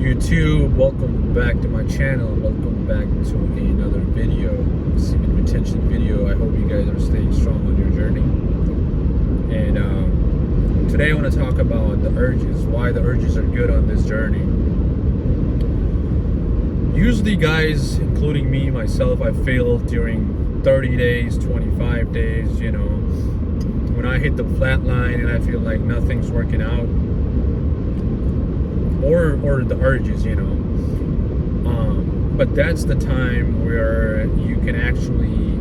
YouTube, welcome back to my channel. Welcome back to another video, semen retention video. I hope you guys are staying strong on your journey. And today I want to talk about the urges, why the urges are good on this journey. Usually, guys, including me, myself, I failed during 30 days, 25 days, when I hit the flat line and I feel like nothing's working out. Or the urges, but that's the time where you can actually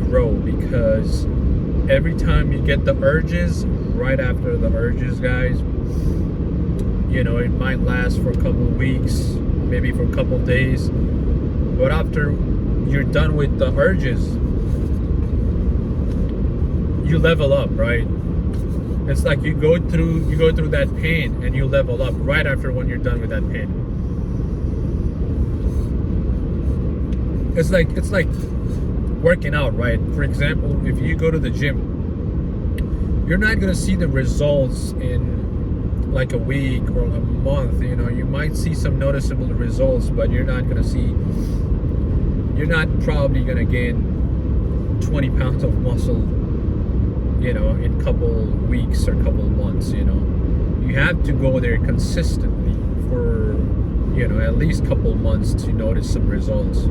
grow, because every time you get the urges, right after the urges, guys, it might last for a couple of weeks, maybe for a couple of days, but after you're done with the urges, you level up, right? It's like you go through that pain and you level up right after when you're done with that pain. It's like working out, right? For example, if you go to the gym, you're not gonna see the results in like a week or a month. You might see some noticeable results, but you're not probably gonna gain 20 pounds of muscle in couple weeks or couple months. You have to go there consistently for at least couple months to notice some results.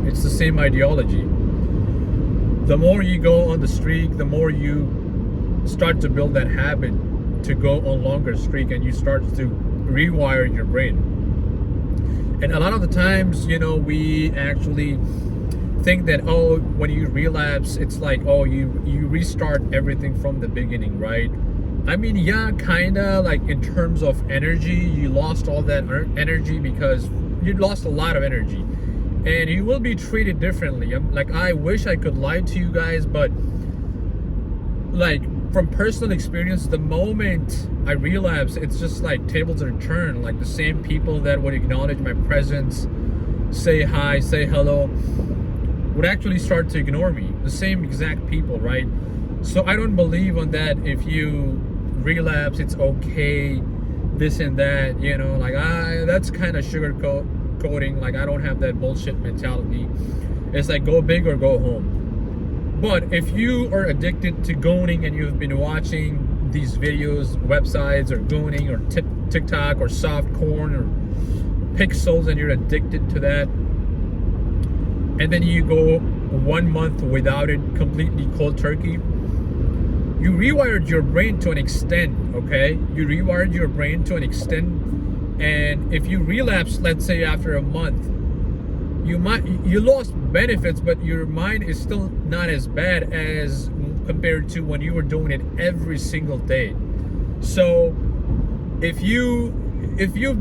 It's the same ideology. The more you go on the streak, the more you start to build that habit to go on longer streak, and you start to rewire your brain. And a lot of the times, we actually think that, when you relapse, it's like, you restart everything from the beginning, right? I mean, yeah, kinda, like in terms of energy, you lost all that energy because you lost a lot of energy, and you will be treated differently. I wish I could lie to you guys, but like from personal experience, the moment I relapse, it's just like tables are turned. Like the same people that would acknowledge my presence, say hi, say hello, would actually start to ignore me. The same exact people, right? So I don't believe on that. If you relapse, it's okay, this and that, that's kind of sugarcoating. Like, I don't have that bullshit mentality. It's like, go big or go home. But if you are addicted to gooning and you've been watching these videos, websites, or gooning, or TikTok, or soft corn, or pixels, and you're addicted to that, and then you go 1 month without it, completely cold turkey, you rewired your brain to an extent, okay? You rewired your brain to an extent, and if you relapse, let's say after a month, you lost benefits, but your mind is still not as bad as compared to when you were doing it every single day. So if you've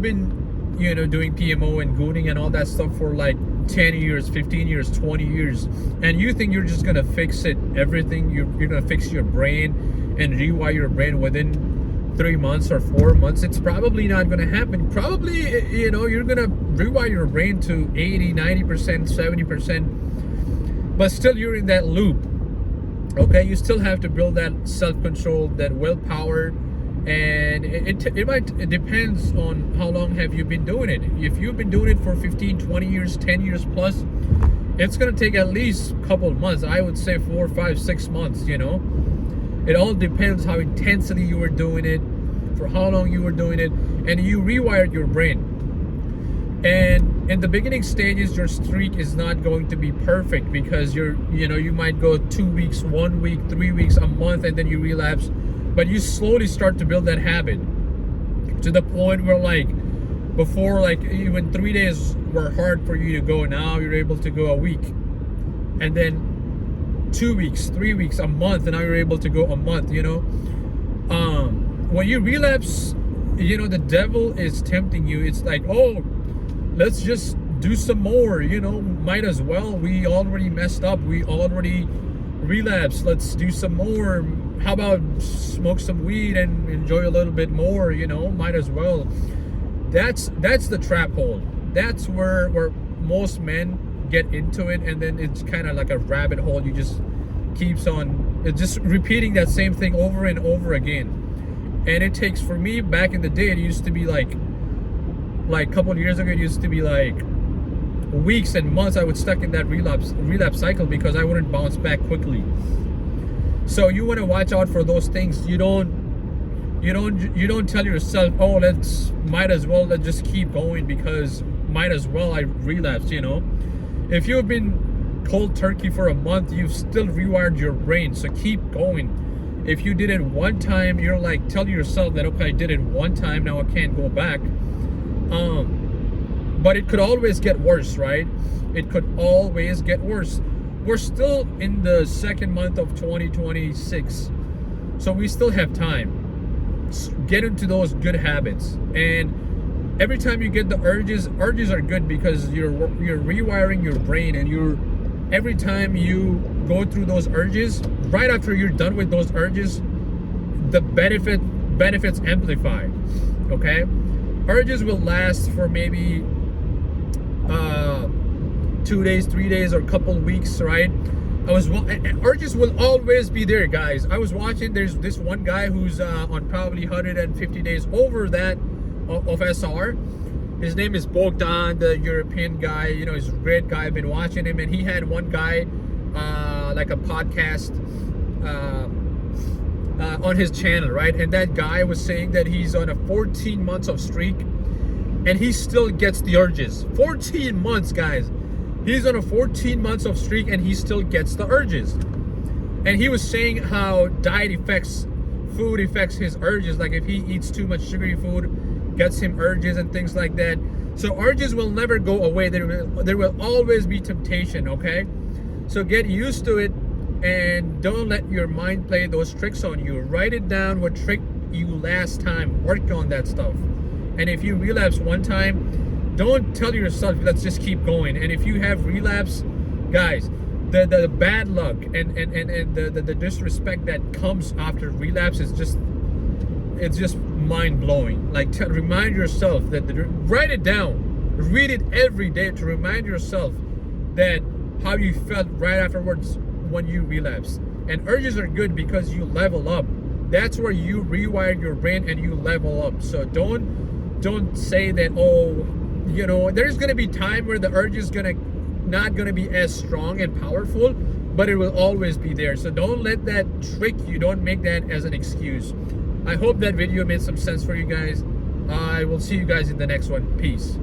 been doing PMO and gooning and all that stuff for like 10 years, 15 years, 20 years, and you think you're just gonna fix everything, you're gonna fix your brain and rewire your brain within 3 months or 4 months, it's probably not gonna happen. Probably, you're gonna rewire your brain to 80, 90%, 70%, but still you're in that loop, okay? You still have to build that self-control, that willpower, and it depends on how long have you been doing it. If you've been doing it for 15, 20 years, 10 years plus, it's going to take at least a couple of months. I would say 4, 5, 6 months. It all depends how intensely you were doing it, for how long you were doing it, and you rewired your brain. And in the beginning stages, your streak is not going to be perfect, because you might go 2 weeks, 1 week, 3 weeks, a month, and then you relapse. But you slowly start to build that habit to the point where, like, before, like, even 3 days were hard for you to go. Now you're able to go a week, and then 2 weeks, 3 weeks, a month, and now you're able to go a month. When you relapse, the devil is tempting you. It's like, let's just do some more. Might as well. We already messed up. We already relapsed. Let's do some more. How about smoke some weed and enjoy a little bit more, might as well. That's the trap hole. That's where most men get into it, and then it's kind of like a rabbit hole. You just keeps on just repeating that same thing over and over again. And it takes, for me, back in the day, it used to be like, Like a couple of years ago, it used to be like weeks and months I was stuck in that relapse cycle because I wouldn't bounce back quickly. So you want to watch out for those things. You don't tell yourself, oh, let's just keep going because might as well I relapsed, you know. If you've been cold turkey for a month, you've still rewired your brain, so keep going. If you did it one time, you're like, tell yourself that, okay, I did it one time, now I can't go back. But it could always get worse, right? It could always get worse. We're still in the second month of 2026, so we still have time. Get into those good habits, and every time you get the urges are good because you're rewiring your brain, and every time you go through those urges, right after you're done with those urges, the benefits amplify. Okay, urges will last for maybe 2 days, 3 days, or a couple weeks, right? Urges will always be there, guys. I was watching, there's this one guy who's on probably 150 days over that of SR. His name is Bogdan, the European guy. You know, he's a great guy. I've been watching him, and he had one guy like a podcast on his channel, right? And that guy was saying that he's on a 14 months of streak, and he still gets the urges. 14 months, guys. He's on a 14 months of streak, and he still gets the urges. And he was saying how food affects his urges. Like if he eats too much sugary food, gets him urges and things like that. So urges will never go away. There will always be temptation, okay? So get used to it, and don't let your mind play those tricks on you. Write it down what tricked you last time. Work on that stuff. And if you relapse one time, don't tell yourself, let's just keep going. And if you have relapse, guys, the bad luck and the disrespect that comes after relapse is just mind-blowing. Like, remind yourself that write it down, read it every day to remind yourself that how you felt right afterwards when you relapse. And urges are good because you level up. That's where you rewire your brain and you level up. So don't say that, oh, you know, there's gonna be time where the urge is not gonna be as strong and powerful, but it will always be there. So don't let that trick you. Don't make that as an excuse. I hope that video made some sense for you guys. I will see you guys in the next one. Peace.